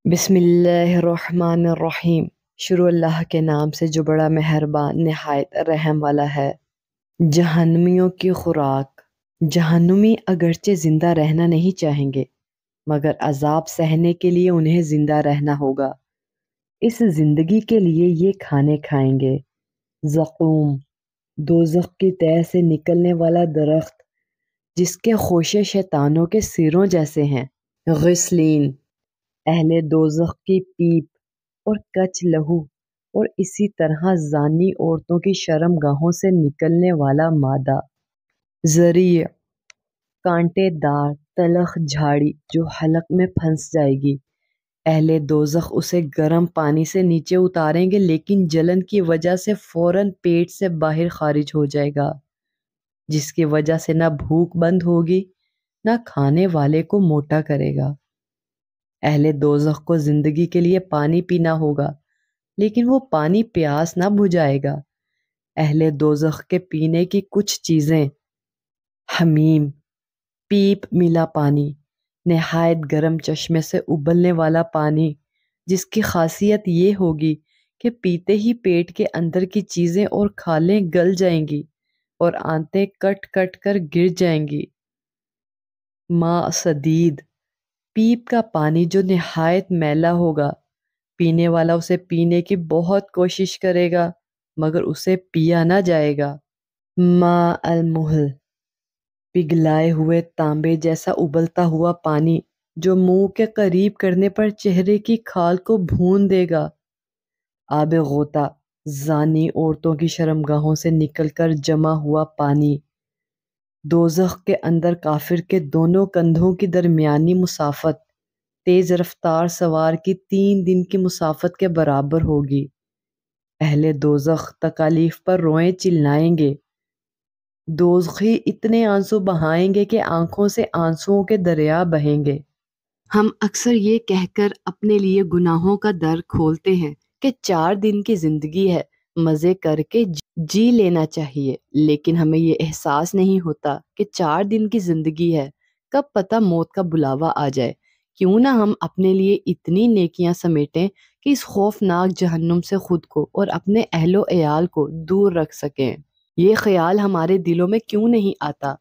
بسم اللہ الرحمن الرحیم۔ شروع اللہ کے نام سے جو بڑا مہربان نہایت رحم والا ہے۔ جہنمیوں کی خوراک۔ جہنمی اگرچہ زندہ رہنا نہیں چاہیں گے مگر عذاب سہنے کے لیے انہیں زندہ رہنا ہوگا۔ اس زندگی کے لیے یہ کھانے کھائیں گے: زقوم، دوزخ کی تہہ سے نکلنے والا درخت جس کے خوشے شیطانوں کے سروں جیسے ہیں۔ غسلین، اہل دوزخ کی پیپ اور کچ لہو، اور اسی طرح زانی عورتوں کی شرم گاہوں سے نکلنے والا مادہ۔ ذریع، کانٹے دار تلخ جھاڑی جو حلق میں پھنس جائے گی۔ اہل دوزخ اسے گرم پانی سے نیچے اتاریں گے لیکن جلن کی وجہ سے فوراً پیٹ سے باہر خارج ہو جائے گا، جس کی وجہ سے نہ بھوک بند ہوگی نہ کھانے والے کو موٹا کرے گا۔ اہل دوزخ کو زندگی کے لیے پانی پینا ہوگا لیکن وہ پانی پیاس نہ بجھائے گا۔ اہل دوزخ کے پینے کی کچھ چیزیں: حمیم، پیپ ملا پانی، نہایت گرم چشمے سے ابلنے والا پانی جس کی خاصیت یہ ہوگی کہ پیتے ہی پیٹ کے اندر کی چیزیں اور کھالیں گل جائیں گی اور آنتیں کٹ کٹ کر گر جائیں گی۔ ماء سدید، پیپ کا پانی جو نہایت میلا ہوگا، پینے والا اسے پینے کی بہت کوشش کرے گا مگر اسے پیا نہ جائے گا۔ ماء المہل، پگھلائے ہوئے تانبے جیسا ابلتا ہوا پانی جو منہ کے قریب کرنے پر چہرے کی کھال کو بھون دے گا۔ آب غوطہ، زانی عورتوں کی شرمگاہوں سے نکل کر جمع ہوا پانی۔ دوزخ کے اندر کافر کے دونوں کندھوں کی درمیانی مسافت تیز رفتار سوار کی 3 دن کی مسافت کے برابر ہوگی۔ اہل دوزخ تکالیف پر روئیں چلائیں گے۔ دوزخی اتنے آنسو بہائیں گے کہ آنکھوں سے آنسوؤں کے دریا بہیں گے۔ ہم اکثر یہ کہہ کر اپنے لیے گناہوں کا در کھولتے ہیں کہ 4 دن کی زندگی ہے، مزے کر کے جی لینا چاہیے، لیکن ہمیں یہ احساس نہیں ہوتا کہ 4 دن کی زندگی ہے، کب پتہ موت کا بلاوا آ جائے۔ کیوں نہ ہم اپنے لیے اتنی نیکیاں سمیٹیں کہ اس خوفناک جہنم سے خود کو اور اپنے اہل و عیال کو دور رکھ سکیں۔ یہ خیال ہمارے دلوں میں کیوں نہیں آتا؟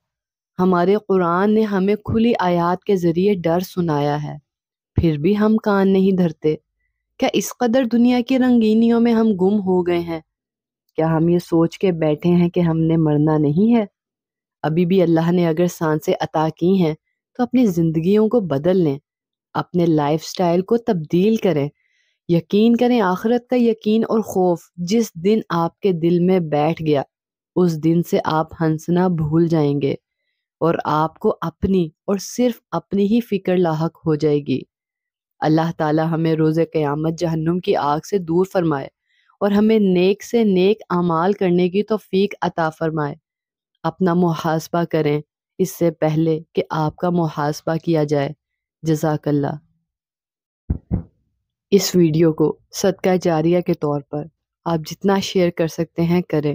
ہمارے قرآن نے ہمیں کھلی آیات کے ذریعے ڈر سنایا ہے، پھر بھی ہم کان نہیں دھرتے۔ کیا اس قدر دنیا کی رنگینیوں میں ہم گم ہو گئے ہیں؟ کیا ہم یہ سوچ کے بیٹھے ہیں کہ ہم نے مرنا نہیں ہے؟ ابھی بھی اللہ نے اگر سانسیں عطا کی ہیں تو اپنی زندگیوں کو بدل لیں، اپنے لائف سٹائل کو تبدیل کریں۔ یقین کریں، آخرت کا یقین اور خوف جس دن آپ کے دل میں بیٹھ گیا، اس دن سے آپ ہنسنا بھول جائیں گے اور آپ کو اپنی اور صرف اپنی ہی فکر لاحق ہو جائے گی۔ اللہ تعالی ہمیں روز قیامت جہنم کی آگ سے دور فرمائے اور ہمیں نیک سے نیک اعمال کرنے کی توفیق عطا فرمائے۔ اپنا محاسبہ کریں اس سے پہلے کہ آپ کا محاسبہ کیا جائے۔ جزاک اللہ۔ اس ویڈیو کو صدقہ جاریہ کے طور پر آپ جتنا شیئر کر سکتے ہیں کریں۔